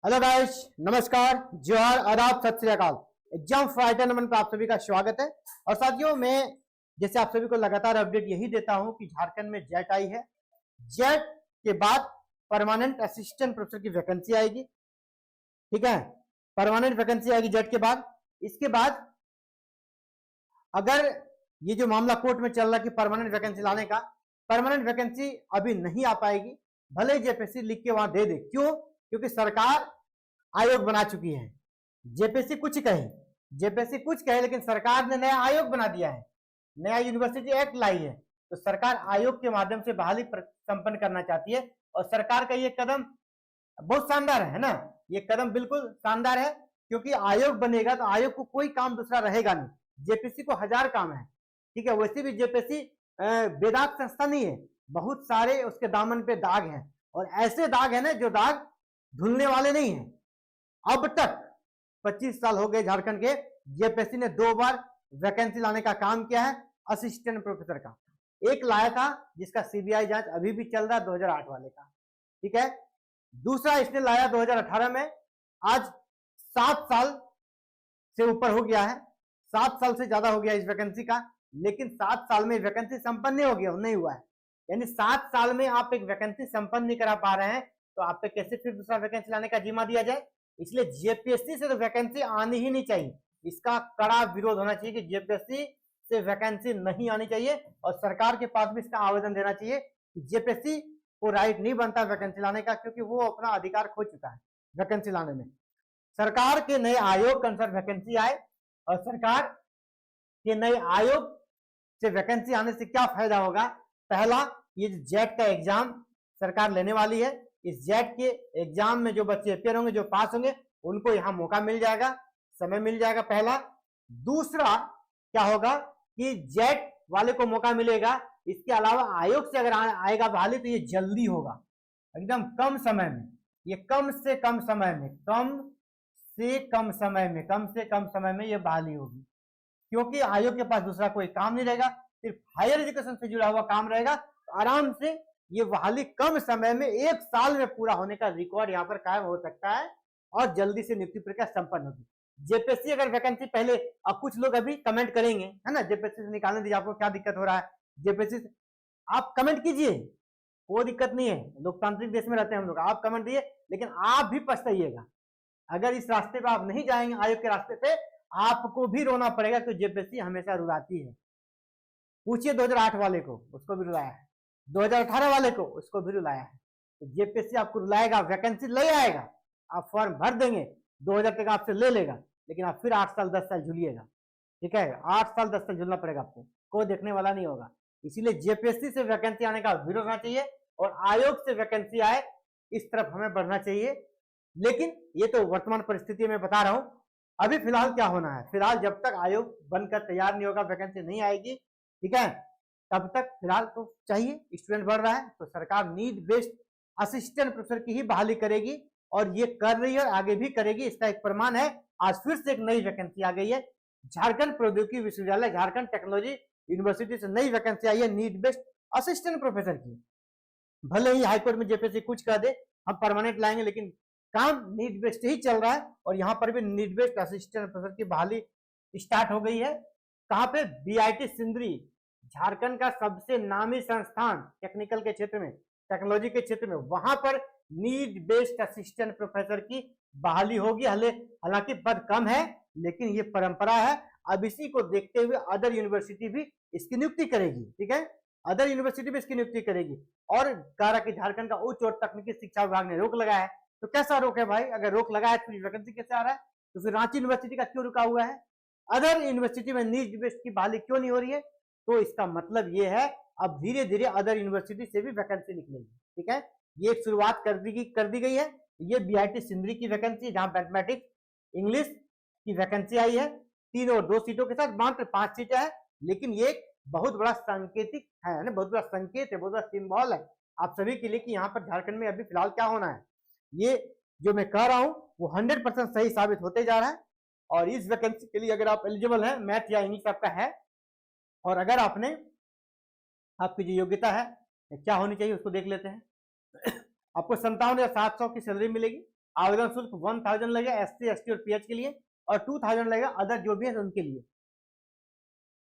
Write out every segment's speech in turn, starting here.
Hello guys, नमस्कार, जोहार, आदाब, सत श्री अकाल। एग्जाम फाइटर नंबर पर आप सभी का स्वागत है। और साथियों, मैं जैसे आप सभी को लगातार अपडेट यही देता हूं कि झारखंड में जेट आई है। जेट के बाद परमानेंट असिस्टेंट प्रोफेसर की वैकेंसी आएगी। ठीक है, परमानेंट वैकेंसी आएगी जेट के बाद। इसके बाद अगर ये जो मामला कोर्ट में चल रहा है कि परमानेंट वैकेंसी लाने का, परमानेंट वैकेंसी अभी नहीं आ पाएगी, भले ही जेपीएससी लिख के वहां दे दे। क्यों? क्योंकि सरकार आयोग बना चुकी है। जेपीएससी कुछ कहे लेकिन सरकार ने नया आयोग बना दिया है, नया यूनिवर्सिटी एक्ट लाई है। तो सरकार आयोग के माध्यम से बहाली संपन्न करना चाहती है। और सरकार का ये कदम बहुत शानदार है ना, ये कदम बिल्कुल शानदार है। क्योंकि आयोग बनेगा तो आयोग को कोई काम दूसरा रहेगा नहीं। जेपीएससी को हजार काम है। ठीक है, वैसे भी जेपीएससी बेदाग संस्था नहीं है, बहुत सारे उसके दामन पे दाग हैं। और ऐसे दाग है ना जो दाग धुलने वाले नहीं है। अब तक 25 साल हो गए झारखंड के, जेपीएससी ने 2 बार वैकेंसी लाने का काम किया है असिस्टेंट प्रोफेसर का। एक लाया था जिसका सीबीआई जांच अभी भी चल रहा है, 2008 वाले का। ठीक है, दूसरा इसने लाया 2018 में। आज 7 साल से ऊपर हो गया है, 7 साल से ज्यादा हो गया इस वैकेंसी का। लेकिन 7 साल में वैकेंसी संपन्न नहीं हुआ है। यानी 7 साल में आप एक वैकेंसी संपन्न नहीं करा पा रहे हैं, तो आप पे कैसे फिर दूसरा वैकेंसी लाने का जिम्मा दिया जाए? इसलिए जेपीएससी से तो वैकेंसी आनी ही नहीं चाहिए। इसका कड़ा विरोध होना चाहिए कि जेपीएससी से वैकेंसी नहीं आनी चाहिए। और सरकार के पास भी इसका आवेदन देना चाहिए कि जेपीएससी को राइट नहीं बनता वैकेंसी लाने का, क्योंकि वो अपना अधिकार खो चुका है वैकेंसी लाने में। सरकार के नए आयोग के अनुसार वैकेंसी आए, और सरकार के नए आयोग से वैकेंसी आने से क्या फायदा होगा? पहला, ये जेट का एग्जाम सरकार लेने वाली है। इस जेट के एग्जाम में जो बच्चे अपेयर होंगे, जो पास होंगे, उनको यहाँ मौका मिल जाएगा, समय मिल जाएगा, पहला। दूसरा क्या होगा कि जेट वाले को मौका मिलेगा। इसके अलावा आयोग से अगर आएगा बहाली तो ये जल्दी होगा, एकदम कम समय में। ये कम से कम समय में ये बहाली होगी, क्योंकि आयोग के पास दूसरा कोई काम नहीं रहेगा, सिर्फ हायर एजुकेशन से जुड़ा हुआ काम रहेगा। तो आराम से ये बहाली कम समय में 1 साल में पूरा होने का रिकॉर्ड यहाँ पर कायम हो सकता है, और जल्दी से नियुक्ति प्रक्रिया संपन्न होगी। जेपीएससी अगर वैकेंसी पहले, अब कुछ लोग अभी कमेंट करेंगे, है ना, जेपीएससी से निकालने दीजिए, आपको क्या दिक्कत हो रहा है जेपीएससी से? आप कमेंट कीजिए, कोई दिक्कत नहीं है, लोकतांत्रिक देश में रहते हैं हम लोग। आप कमेंट दिए, लेकिन आप भी पछताइएगा। अगर इस रास्ते पे आप नहीं जाएंगे, आयोग के रास्ते पे, आपको भी रोना पड़ेगा, क्योंकि जेपीएससी हमेशा रुलाती है। पूछिए 2008 वाले को, उसको भी रुलाया है, 2018 वाले को, उसको भी रुलाया है। तो जेपीएससी आपको रुलाएगा, वैकेंसी ले आएगा, आप फॉर्म भर देंगे, 2000 तक आपसे ले लेगा, लेकिन आप फिर 8 साल 10 साल झूलिएगा। ठीक है, 8 साल 10 साल झूलना पड़ेगा आपको, कोई देखने वाला नहीं होगा। इसीलिए जेपीएससी से वैकेंसी आने का विरोध होना चाहिए, और आयोग से वैकेंसी आए इस तरफ हमें बढ़ना चाहिए। लेकिन ये तो वर्तमान परिस्थिति में बता रहा हूं। अभी फिलहाल क्या होना है, फिलहाल जब तक आयोग बनकर तैयार नहीं होगा, वैकेंसी नहीं आएगी, ठीक है, तब तक फिलहाल तो चाहिए। स्टूडेंट बढ़ रहा है तो सरकार नीड बेस्ड असिस्टेंट प्रोफेसर की ही बहाली करेगी, और ये कर रही है और आगे भी करेगी। इसका एक प्रमाण है, आज फिर से एक नई वैकेंसी आ गई है। झारखंड प्रौद्योगिकी विश्वविद्यालय, झारखंड टेक्नोलॉजी यूनिवर्सिटी से नई वैकेंसी आई है नीड बेस्ड असिस्टेंट प्रोफेसर की। भले ही हाईकोर्ट में जेपीएससी कुछ कह दे, हम परमानेंट लाएंगे, लेकिन काम नीड बेस्ड ही चल रहा है। और यहाँ पर भी नीड बेस्ड असिस्टेंट प्रोफेसर की बहाली स्टार्ट हो गई है। कहाँ पे? बीआईटी सिंदरी, झारखंड का सबसे नामी संस्थान टेक्निकल के क्षेत्र में, टेक्नोलॉजी के क्षेत्र में, वहां पर नीड बेस्ड असिस्टेंट प्रोफेसर की बहाली होगी। हालांकि पद कम है, लेकिन ये परंपरा है। अब इसी को देखते हुए अदर यूनिवर्सिटी भी इसकी नियुक्ति करेगी। ठीक है, अदर यूनिवर्सिटी भी इसकी नियुक्ति करेगी। और कह रहा कि झारखंड का उच्च और तकनीकी शिक्षा विभाग ने रोक लगाया है। तो कैसा रोक है भाई? अगर रोक लगा है तो वैकेंसी कैसे आ रहा है? तो फिर रांची यूनिवर्सिटी का क्यों रुका हुआ है? अदर यूनिवर्सिटी में नीड बेस्ड की बहाली क्यों नहीं हो रही है? तो इसका मतलब ये है, अब धीरे धीरे अदर यूनिवर्सिटी से भी वैकेंसी निकलेगी। ठीक है, ये एक शुरुआत कर दी गई है। ये बीआईटी सिंदरी की वैकेंसी है, जहां मैथमेटिक्स इंग्लिश की वैकेंसी आई है। 3 और 2 सीटों के साथ मात्र 5 सीटें हैं। लेकिन ये बहुत बड़ा सांकेतिक है ना, बहुत बड़ा संकेत है, बहुत बड़ा सिंबल है आप सभी के लिए कि यहाँ पर झारखंड में अभी फिलहाल क्या होना है। ये जो मैं कह रहा हूँ वो 100% सही साबित होते जा रहा है। और इस वैकेंसी के लिए अगर आप एलिजिबल हैं, मैथ या इंग्लिश आपका है, और अगर आपकी जो योग्यता है क्या होनी चाहिए उसको देख लेते हैं। आपको 57,700 की सैलरी मिलेगी। आवेदन शुल्क 1000 लगेगा SC ST और PH के लिए, और 2000 लगेगा अदर जो भी है उनके लिए।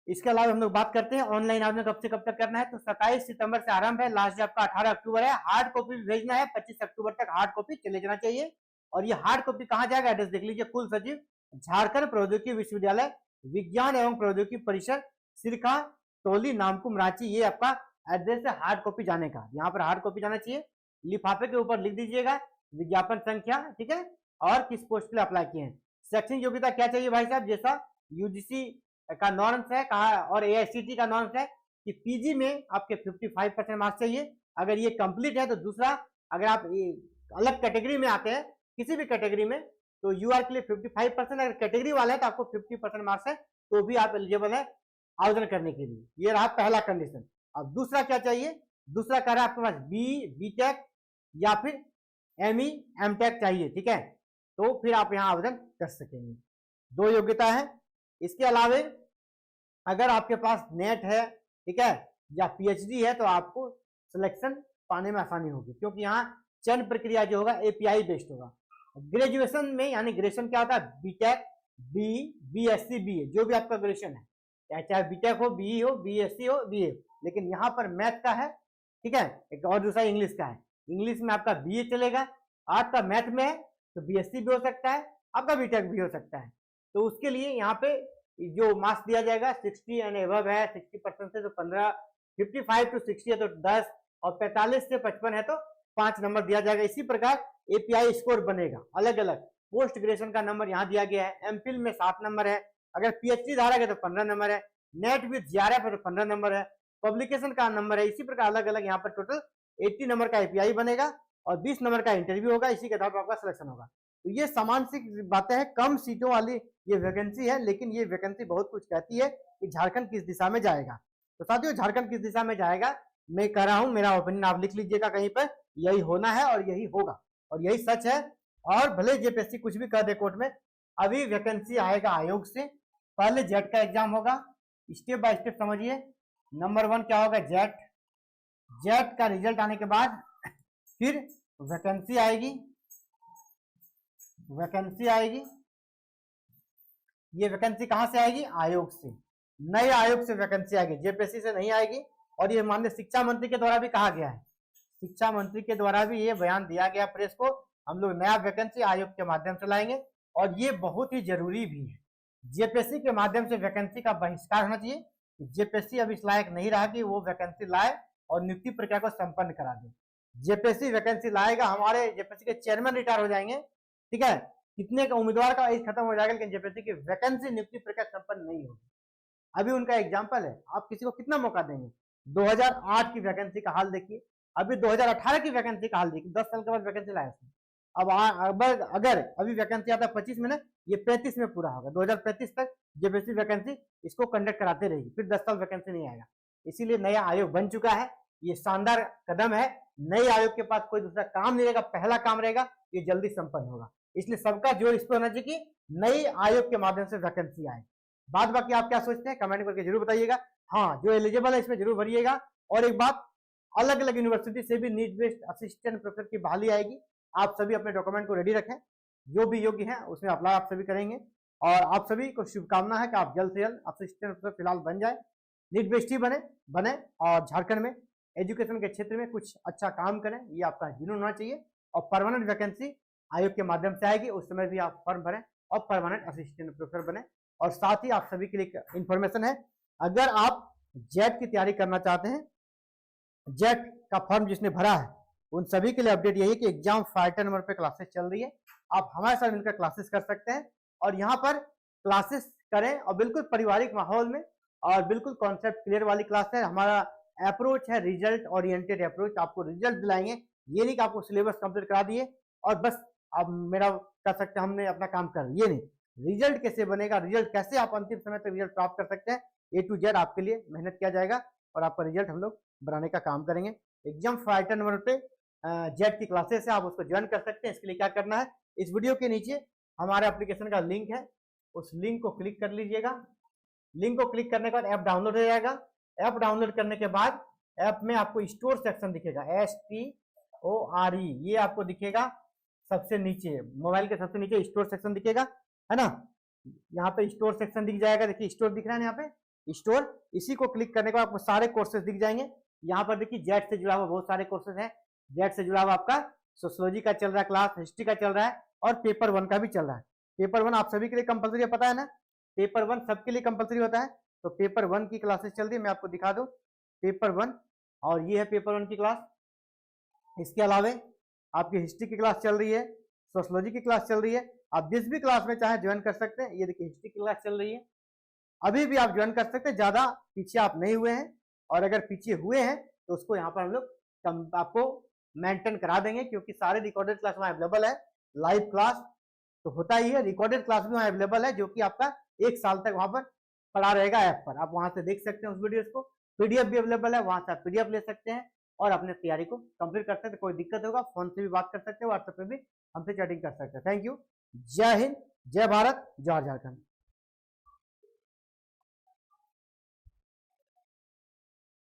इसके अलावा हम लोग बात करते हैं ऑनलाइन आवेदन कब से कब तक करना है। तो 27 सितंबर से आरंभ है, लास्ट आपका 18 अक्टूबर है। हार्ड कॉपी भेजना है, 25 अक्टूबर तक हार्ड कॉपी चले जाना चाहिए। और ये हार्ड कॉपी कहाँ जाएगा, एड्रेस देख लीजिए, कुल सचिव झारखंड प्रौद्योगिकी विश्वविद्यालय, विज्ञान एवं प्रौद्योगिकी परिसर, सिरखा टोली, नामकुम, रांची। ये आपका एड्रेस है हार्ड कॉपी जाने का। यहाँ पर हार्ड कॉपी जाना चाहिए। लिफाफे के ऊपर लिख दीजिएगा विज्ञापन संख्या, ठीक है, और किस पोस्ट के लिए अप्लाई किए हैं। शैक्षणिक योग्यता क्या चाहिए भाई साहब, जैसा यूजीसी का नॉर्म्स है कहा और एआईसीटी का नॉर्म्स है कि पीजी में आपके 55% मार्क्स चाहिए। अगर ये कंप्लीट है तो दूसरा, अगर आप अलग कैटेगरी में आते हैं किसी भी कैटेगरी में तो यूआर के लिए 55%, अगर कैटेगरी वाला है तो आपको 50% मार्क्स है तो भी आप एलिजिबल है आवेदन करने के लिए। ये रहा पहला कंडीशन। अब दूसरा क्या चाहिए, दूसरा कह रहा है आपके पास बीटेक या फिर एमई एमटेक चाहिए, ठीक है, तो फिर आप यहाँ आवेदन कर सकेंगे। 2 योग्यता है। इसके अलावे अगर आपके पास नेट है, ठीक है, या पीएचडी है तो आपको सिलेक्शन पाने में आसानी होगी, क्योंकि यहाँ चयन प्रक्रिया जो होगा एपीआई बेस्ड होगा। ग्रेजुएशन में यानी ग्रेजुएशन क्या होता है, बीटेक, बीएससी, बीए, जो भी आपका ग्रेजुएशन है, चाहे बीटेक हो, बीई हो, बीएससी हो, बीए, लेकिन यहाँ पर मैथ का है, ठीक है, एक और दूसरा इंग्लिश का है। इंग्लिश में आपका बीए चलेगा, आर्ट का मैथ में है तो बीएससी भी हो सकता है, आपका बीटेक भी हो सकता है। तो उसके लिए यहाँ पे जो मार्क्स दिया जाएगा 60 एंड एबव है, 60% से तो 15, 55 टू 60 है तो 10, और 45 से 55 है तो 5 नंबर दिया जाएगा। इसी प्रकार एपीआई स्कोर बनेगा अलग अलग। पोस्ट ग्रेजुएशन का नंबर यहाँ दिया गया है, एमफिल में 7 नंबर है, अगर पीएचडी धारक है तो 15 नंबर है, नेट विद जीआरएफ है तो 15 नंबर है, पब्लिकेशन का नंबर है। इसी प्रकार अलग अलग यहाँ पर टोटल 80 नंबर का एपीआई बनेगा और 20 नंबर का इंटरव्यू होगा, इसी के आधार पर आपका सिलेक्शन होगा। तो ये समान सी बातें हैं, कम सीटों वाली ये वैकेंसी है, लेकिन ये वैकेंसी बहुत कुछ कहती है कि झारखंड किस दिशा में जाएगा। तो साथियों, झारखंड किस दिशा में जाएगा मैं कह रहा हूं, मेरा ओपिनियन आप लिख लीजिएगा कहीं पर, यही होना है और यही होगा और यही सच है। और भले जेपीएससी कुछ भी कह दे कोर्ट में, अभी वैकेंसी आएगा आयोग से। पहले जेट का एग्जाम होगा, स्टेप बाय स्टेप समझिए। नंबर 1 क्या होगा, जेट। जेट का रिजल्ट आने के बाद फिर वैकेंसी आएगी, वैकेंसी आएगी। ये वैकेंसी कहां से आएगी, आयोग से, नए आयोग से वैकेंसी आएगी, जेपीएससी से नहीं आएगी। और ये माननीय शिक्षा मंत्री के द्वारा भी कहा गया है, शिक्षा मंत्री के द्वारा भी ये बयान दिया गया प्रेस को, हम लोग नया वैकेंसी आयोग के माध्यम से लाएंगे। और ये बहुत ही जरूरी भी है, जेपीएससी के माध्यम से वैकेंसी का बहिष्कार होना चाहिए। जेपीएससी अब इस लायक नहीं रहा कि वो वैकेंसी लाए और नियुक्ति प्रक्रिया को संपन्न करा दे। जेपीएससी वैकेंसी लाएगा, हमारे जेपीएससी के चेयरमैन रिटायर हो जाएंगे, ठीक है, कितने का उम्मीदवार का एज खत्म हो जाएगा, लेकिन जेपीएससी की वैकेंसी नियुक्ति प्रक्रिया संपन्न नहीं होगी। अभी उनका एग्जाम्पल है, आप किसी को कितना मौका देंगे। 2008 की वैकेंसी का हाल देखिए, अभी 2018 की वैकेंसी का हाल देखिए, 10 साल के बाद वैकेंसी लाया। अब अगर अभी वैकेंसी आता है 25 में ना, ये 35 में पूरा होगा, 2035 तक जेपीएससी वैकेंसी इसको कंडक्ट कराते रहेगी, फिर 10 साल वैकेंसी नहीं आएगा। इसीलिए नया आयोग बन चुका है, ये शानदार कदम है। नए आयोग के पास कोई दूसरा काम नहीं रहेगा, पहला काम रहेगा, ये जल्दी संपन्न होगा। इसलिए सबका जोर इस पर होना चाहिए कि नई आयोग के माध्यम से वैकेंसी आए। बाद बाकी आप क्या सोचते हैं कमेंट करके जरूर बताइएगा। हाँ, जो एलिजिबल है इसमें जरूर भरिएगा। और एक बात, अलग अलग यूनिवर्सिटी से भी नीट बेस्ड असिस्टेंट प्रोफेसर की बहाली आएगी। आप सभी अपने डॉक्यूमेंट को रेडी रखें, जो भी योग्य है उसमें अप्लाई आप सभी करेंगे। और आप सभी को शुभकामना है कि आप जल्द से जल्द असिस्टेंट प्रोफेसर फिलहाल बन जाए, नीट बेस्ड ही बने और झारखंड में एजुकेशन के क्षेत्र में कुछ अच्छा काम करें, ये आपका जुनून होना चाहिए। और परमानेंट वैकेंसी आयोग के माध्यम से आएगी, उस समय भी आप फॉर्म भरें और परमानेंट असिस्टेंट प्रोफेसर बने। और साथ ही आप सभी के लिए इंफॉर्मेशन है, अगर आप जेट की तैयारी करना चाहते हैं, जेट का फॉर्म जिसने भरा है उन सभी के लिए अपडेट यही कि एग्जाम फाइटर नंबर पे क्लासेस चल रही है, आप हमारे साथ मिलकर क्लासेस कर सकते हैं और यहाँ पर क्लासेस करें और बिल्कुल पारिवारिक माहौल में और बिल्कुल कॉन्सेप्ट क्लियर वाली क्लास है। हमारा अप्रोच है रिजल्ट ओरिएंटेड अप्रोच, आपको रिजल्ट दिलाएंगे, ये नहीं कि आपको सिलेबस कंप्लीट करा दिए और बस आप मेरा कर सकते हैं, हमने अपना काम कर, ये नहीं। रिजल्ट कैसे बनेगा, रिजल्ट कैसे आप अंतिम समय तक रिजल्ट प्राप्त कर सकते हैं, ए टू जेड आपके लिए मेहनत किया जाएगा और आपका रिजल्ट हम लोग बनाने का काम करेंगे। एग्जाम फाइटर नंबर पे जेट की क्लासेस है, आप उसको ज्वाइन कर सकते हैं। इसके लिए क्या करना है, इस वीडियो के नीचे हमारे एप्लीकेशन का लिंक है, उस लिंक को क्लिक कर लीजिएगा। लिंक को क्लिक करने के बाद ऐप डाउनलोड हो जाएगा। ऐप डाउनलोड करने के बाद ऐप में आपको स्टोर सेक्शन दिखेगा, STORE, ये आपको दिखेगा। सबसे नीचे, मोबाइल के सबसे नीचे स्टोर सेक्शन दिखेगा, है ना। यहाँ पे स्टोर सेक्शन दिख जाएगा, देखिए स्टोर दिख रहा है यहाँ पे स्टोर, इसी को क्लिक करने के बाद आपको सारे कोर्सेज दिख जाएंगे। यहाँ पर देखिए जेट से जुड़ा हुआ बहुत सारे कोर्सेज हैं, जेट से जुड़ा हुआ आपका सोशियोलॉजी का चल रहा है क्लास, हिस्ट्री का चल रहा है और पेपर 1 का भी चल रहा है। पेपर 1 आप सभी के लिए कंपलसरी है, पता है ना, पेपर 1 सबके लिए कंपलसरी होता है। तो पेपर 1 की क्लासेस चल रही है, मैं आपको दिखा दूं पेपर 1, और ये है पेपर 1 की क्लास। इसके अलावा आपकी हिस्ट्री की क्लास चल रही है, सोशियोलॉजी की क्लास चल रही है, आप जिस भी क्लास में चाहे ज्वाइन कर सकते हैं। ये देखिए हिस्ट्री की क्लास चल रही है, अभी भी आप ज्वाइन कर सकते हैं, ज्यादा पीछे आप नहीं हुए हैं, और अगर पीछे हुए हैं तो उसको यहाँ पर हम लोग आपको मेंटेन करा देंगे, क्योंकि सारे रिकॉर्डेड क्लास वहाँ अवेलेबल है। लाइव क्लास तो होता ही है, रिकॉर्डेड क्लास भी वहाँ अवेलेबल है, जो कि आपका 1 साल तक वहां पर पड़ा रहेगा ऐप पर, आप वहां से देख सकते हैं उस वीडियोस को। पीडीएफ भी अवेलेबल है, वहां से आप पीडीएफ ले सकते हैं और अपने तैयारी को कंप्लीट कर सकते हैं। कोई दिक्कत होगा फोन से भी बात कर सकते हैं, व्हाट्सएप पे भी हमसे चैटिंग कर सकते हैं। थैंक यू, जय हिंद, जय भारत, जय झारखंड।